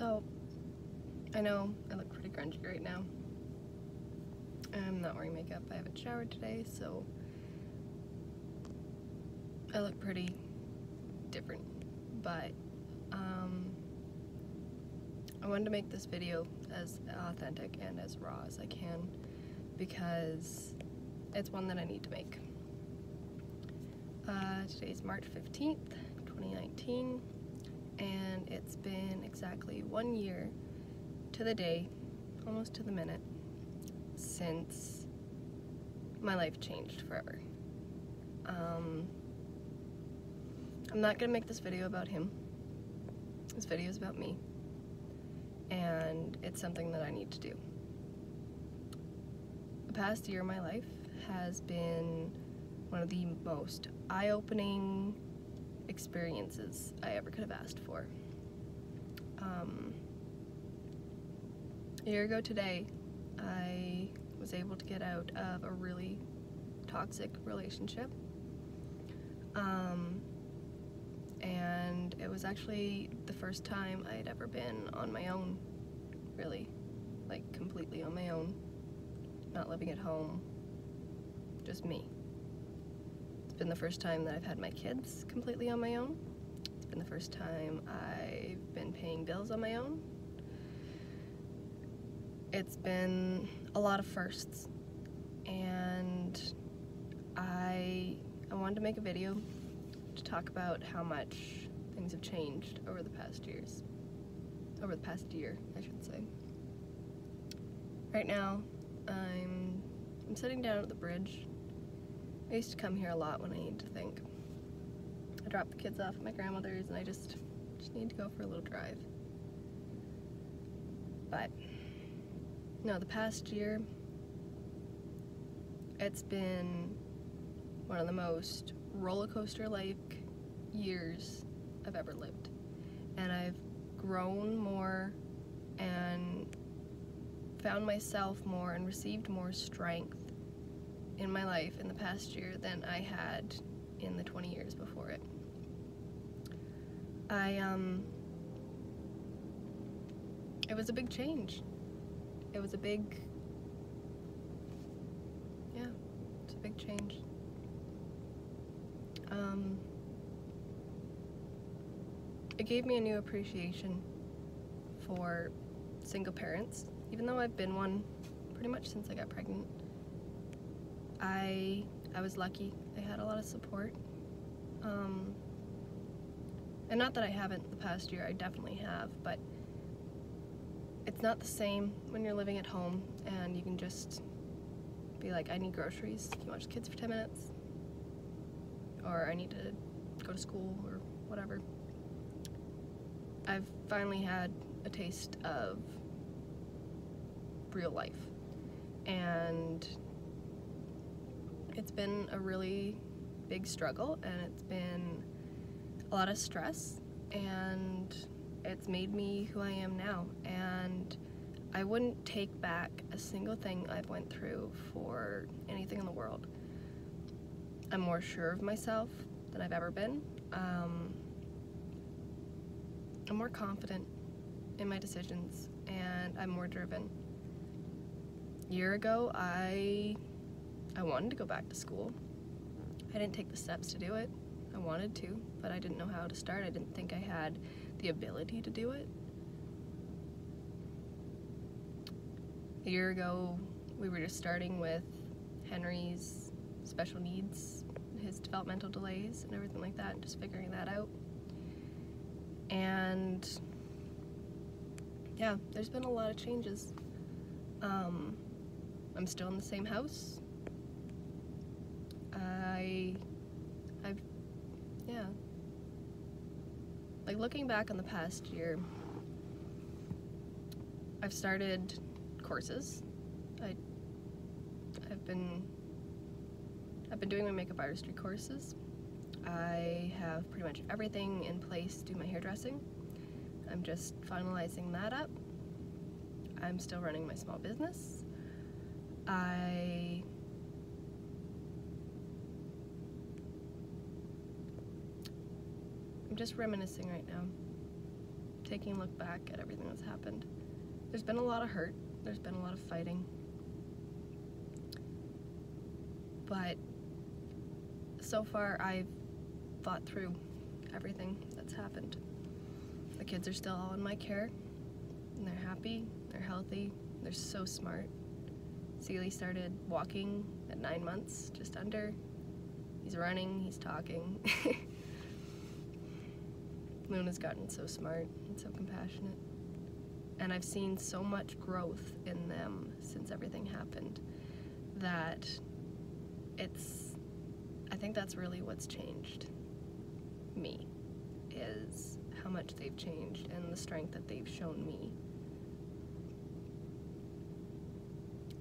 So, I know I look pretty grungy right now. I'm not wearing makeup. I haven't showered today, so I look pretty different. But I wanted to make this video as authentic and as raw as I can because it's one that I need to make. Today's March 15th, 2019, and it's been exactly 1 year to the day, almost to the minute, since my life changed forever. I'm not gonna make this video about him. This video is about me, and it's something that I need to do. The past year of my life has been one of the most eye-opening experiences I ever could have asked for. A year ago today, I was able to get out of a really toxic relationship. And it was actually the first time I had ever been on my own, really, like completely on my own, not living at home, just me. It's been the first time that I've had my kids completely on my own. It's been the first time I've been paying bills on my own. It's been a lot of firsts, and I wanted to make a video to talk about how much things have changed over the past year, I should say. Right now, I'm sitting down at the bridge. I used to come here a lot when I needed to think. I drop the kids off at my grandmother's and I just need to go for a little drive. But no, the past year, it's been one of the most roller coaster-like years I've ever lived. And I've grown more and found myself more and received more strength in my life in the past year than I had in the 20 years before it. It was a big change. It was a big, it's a big change. It gave me a new appreciation for single parents. Even though I've been one pretty much since I got pregnant, I was lucky. I had a lot of support. And not that I haven't the past year, I definitely have, but it's not the same when you're living at home and you can just be like, I need groceries, can you watch the kids for 10 minutes? Or I need to go to school or whatever. I've finally had a taste of real life, and it's been a really big struggle, and it's been a lot of stress, and it's made me who I am now, and I wouldn't take back a single thing I've went through for anything in the world. I'm more sure of myself than I've ever been. I'm more confident in my decisions, and I'm more driven. A year ago, I wanted to go back to school. I didn't take the steps to do it. I wanted to, but I didn't know how to start. I didn't think I had the ability to do it. A year ago, we were just starting with Henry's special needs, his developmental delays and everything like that, and just figuring that out. And yeah, there's been a lot of changes. I'm still in the same house. Like looking back on the past year, I've started courses. I've been doing my makeup artistry courses. I have pretty much everything in place to do my hairdressing. I'm just finalizing that up. I'm still running my small business. I'm just reminiscing right now. taking a look back at everything that's happened. There's been a lot of hurt, there's been a lot of fighting, but so far I've fought through everything that's happened. The kids are still all in my care, and they're happy, they're healthy, they're so smart. Seely started walking at 9 months, just under. He's running, he's talking. Luna's gotten so smart and so compassionate. And I've seen so much growth in them since everything happened that I think that's really what's changed me, is how much they've changed and the strength that they've shown me.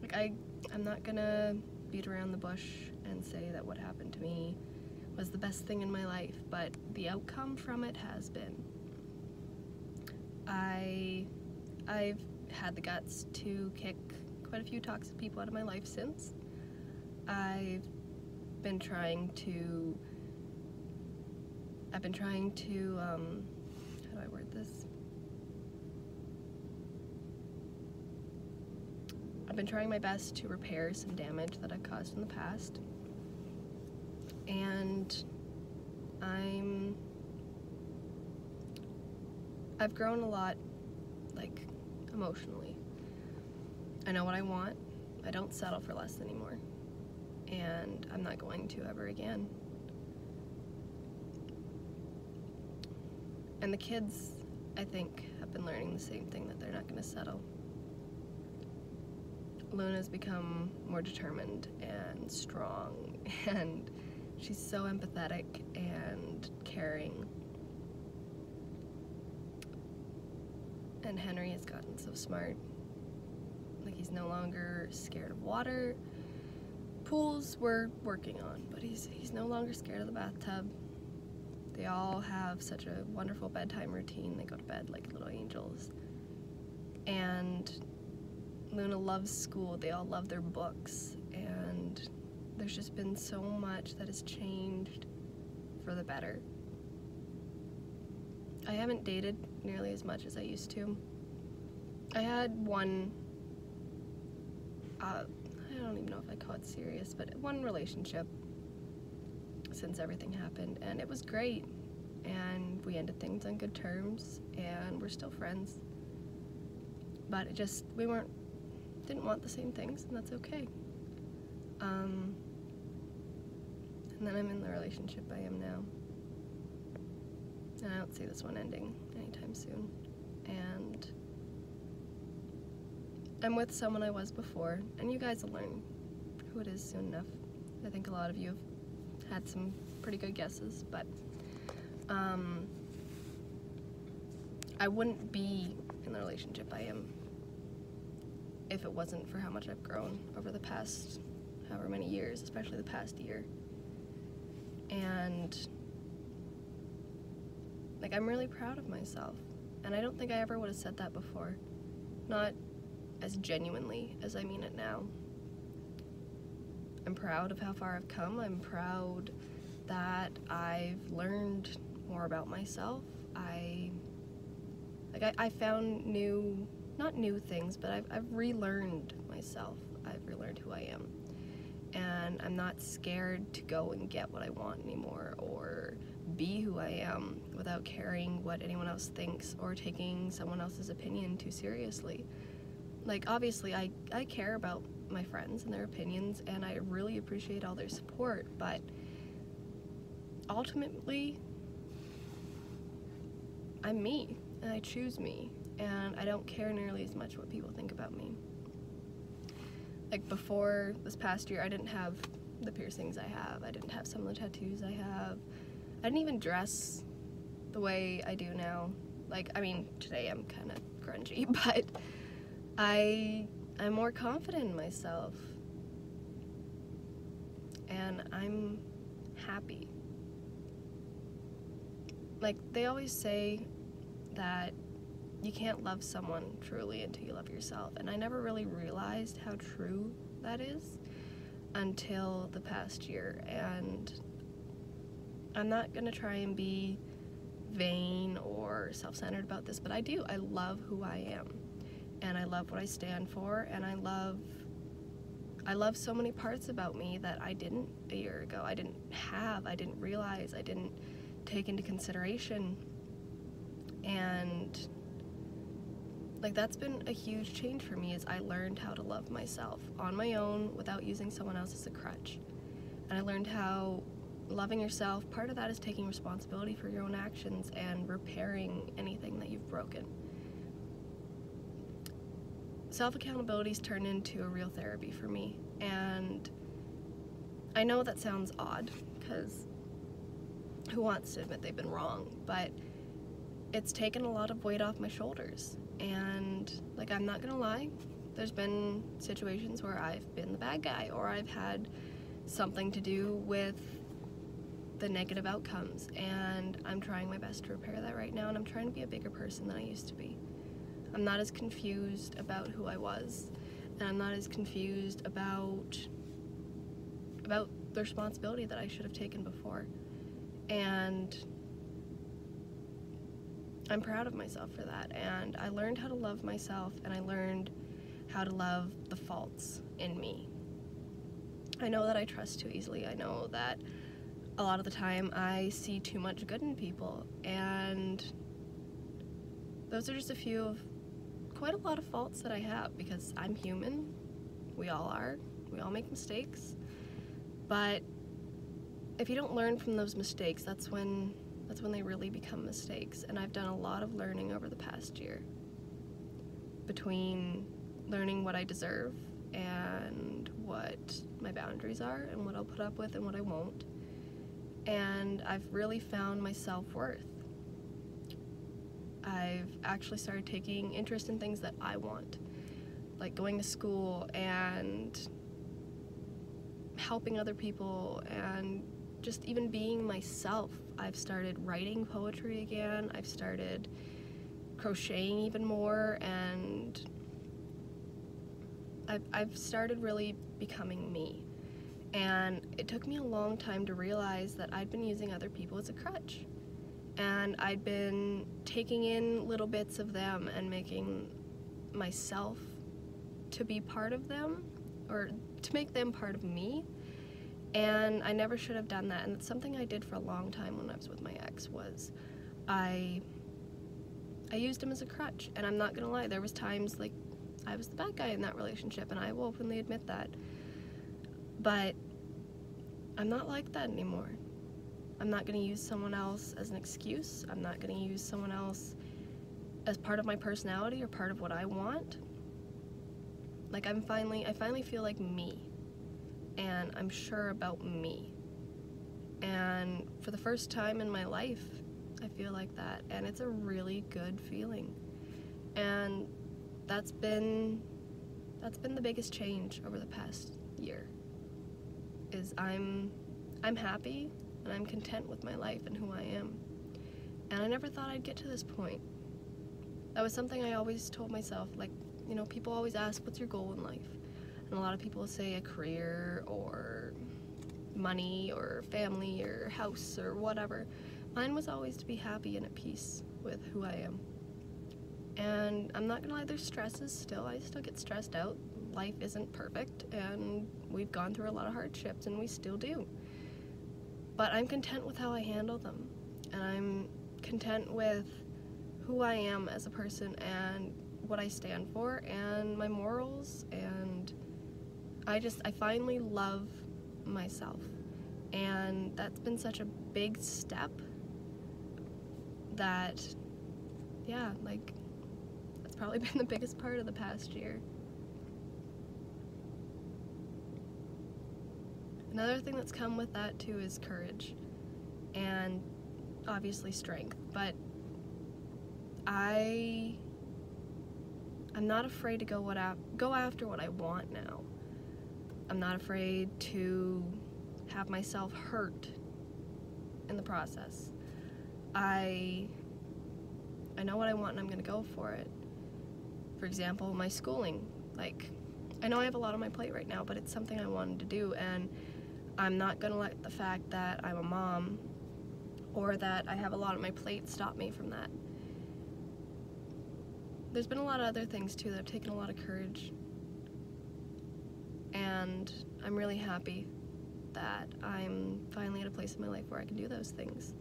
Like, I'm not gonna beat around the bush and say that what happened to me was the best thing in my life, but the outcome from it has been. I've had the guts to kick quite a few toxic people out of my life since. I've been trying to, how do I word this? I've been trying my best to repair some damage that I've caused in the past, and I've grown a lot, like, emotionally. I know what I want. I don't settle for less anymore, and I'm not going to ever again. And the kids, I think, have been learning the same thing, that they're not going to settle. Luna's become more determined and strong, and she's so empathetic and caring. And Henry has gotten so smart. Like, he's no longer scared of water. Pools we're working on, but he's no longer scared of the bathtub. They all have such a wonderful bedtime routine. They go to bed like little angels. And Luna loves school. They all love their books. And there's just been so much that has changed for the better. I haven't dated nearly as much as I used to. I had one, I don't even know if I call it serious, but one relationship since everything happened, and it was great, and we ended things on good terms, and we're still friends. But it just, didn't want the same things, and that's okay. And then I'm in the relationship I am now. And I don't see this one ending anytime soon. And I'm with someone I was before, and you guys will learn who it is soon enough. I think a lot of you have had some pretty good guesses, but I wouldn't be in the relationship I am if it wasn't for how much I've grown over the past however many years, especially the past year. And like, I'm really proud of myself, and I don't think I ever would have said that before. Not as genuinely as I mean it now. I'm proud of how far I've come. I'm proud that I've learned more about myself. I found not new things, but I've relearned myself. I've relearned who I am. And I'm not scared to go and get what I want anymore, or be who I am without caring what anyone else thinks or taking someone else's opinion too seriously. Like, obviously, I care about my friends and their opinions, and I really appreciate all their support, but ultimately, I'm me, and I choose me, and I don't care nearly as much what people think about me. Like, before this past year, I didn't have the piercings I have. I didn't have some of the tattoos I have. I didn't even dress the way I do now. Like, I mean, today I'm kind of grungy, but I'm more confident in myself. And I'm happy. Like, they always say that you can't love someone truly until you love yourself, and I never really realized how true that is until the past year. And I'm not gonna try and be vain or self-centered about this, but I do. I love who I am, and I love what I stand for, and I love so many parts about me that I didn't a year ago. I didn't realize, I didn't take into consideration. And like, that's been a huge change for me, is I learned how to love myself on my own without using someone else as a crutch. And I learned how loving yourself, part of that is taking responsibility for your own actions and repairing anything that you've broken. Self-accountability's turned into a real therapy for me, and I know that sounds odd, because who wants to admit they've been wrong, but it's taken a lot of weight off my shoulders. And like, I'm not gonna lie, there's been situations where I've been the bad guy, or I've had something to do with the negative outcomes, and I'm trying my best to repair that right now, and I'm trying to be a bigger person than I used to be. I'm not as confused about who I was, and I'm not as confused about the responsibility that I should have taken before. And I'm proud of myself for that, and I learned how to love myself, and I learned how to love the faults in me. I know that I trust too easily. I know that a lot of the time I see too much good in people, and those are just a few of quite a lot of faults that I have, because I'm human. We all are. We all make mistakes. But if you don't learn from those mistakes, that's when they really become mistakes. And I've done a lot of learning over the past year, between learning what I deserve and what my boundaries are and what I'll put up with and what I won't. And I've really found my self-worth. I've actually started taking interest in things that I want, like going to school and helping other people and just even being myself. I've started writing poetry again. I've started crocheting even more, and I've started really becoming me. And it took me a long time to realize that I'd been using other people as a crutch. And I'd been taking in little bits of them and making myself to be part of them, or to make them part of me. And I never should have done that. And it's something I did for a long time when I was with my ex, was I used him as a crutch. And I'm not gonna lie, there was times like I was the bad guy in that relationship, and I will openly admit that. But I'm not like that anymore. I'm not going to use someone else as an excuse. I'm not going to use someone else as part of my personality or part of what I want. Like, I finally feel like me, and I'm sure about me. And for the first time in my life, I feel like that, and it's a really good feeling. And that's been the biggest change over the past year. Is I'm happy and I'm content with my life and who I am. And I never thought I'd get to this point. That was something I always told myself, like, you know, people always ask, what's your goal in life? And a lot of people say a career or money or family or house or whatever. Mine was always to be happy and at peace with who I am. And I'm not gonna lie, there's stresses still. I still get stressed out. Life isn't perfect, and we've gone through a lot of hardships, and we still do. But I'm content with how I handle them, and I'm content with who I am as a person and what I stand for and my morals, and I finally love myself. And that's been such a big step that, yeah, like, that's probably been the biggest part of the past year. Another thing that's come with that too is courage, and obviously strength, but I'm not afraid to go after what I want now. I'm not afraid to have myself hurt in the process. I know what I want, and I'm gonna go for it. For example, my schooling. Like, I know I have a lot on my plate right now, but it's something I wanted to do, and I'm not gonna let the fact that I'm a mom or that I have a lot on my plate stop me from that. There's been a lot of other things too that have taken a lot of courage, and I'm really happy that I'm finally at a place in my life where I can do those things.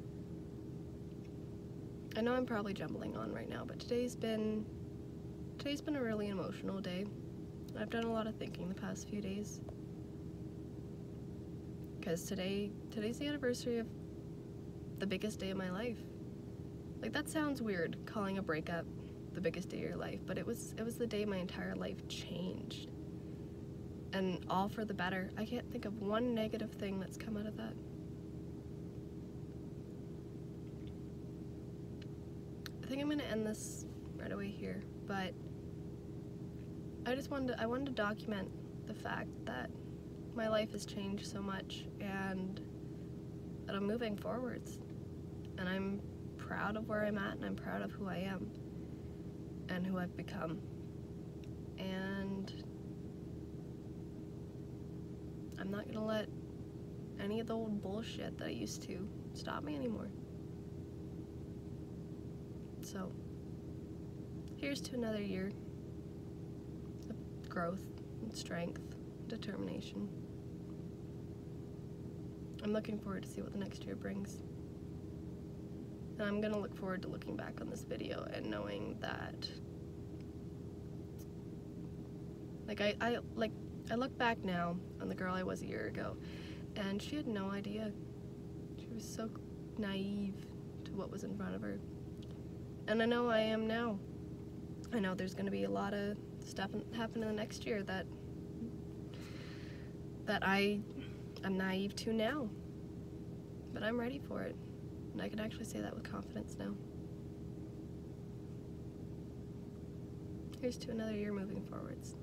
I know I'm probably jumbling on right now, but today's been a really emotional day. I've done a lot of thinking the past few days, because today's the anniversary of the biggest day of my life. Like, that sounds weird, calling a breakup the biggest day of your life, but it was the day my entire life changed, and all for the better. I can't think of one negative thing that's come out of that. I think I'm gonna end this right away here, but I wanted to document the fact that my life has changed so much, and that I'm moving forwards, and I'm proud of where I'm at, and I'm proud of who I am and who I've become. And I'm not gonna let any of the old bullshit that I used to stop me anymore. So, here's to another year of growth and strength, determination. I'm looking forward to see what the next year brings. And I'm gonna look forward to looking back on this video and knowing that, I look back now on the girl I was a year ago, and she had no idea. She was so naive to what was in front of her. And I know I am now. I know there's gonna be a lot of stuff happen in the next year that I'm naive to now. But I'm ready for it. And I can actually say that with confidence now. Here's to another year moving forwards.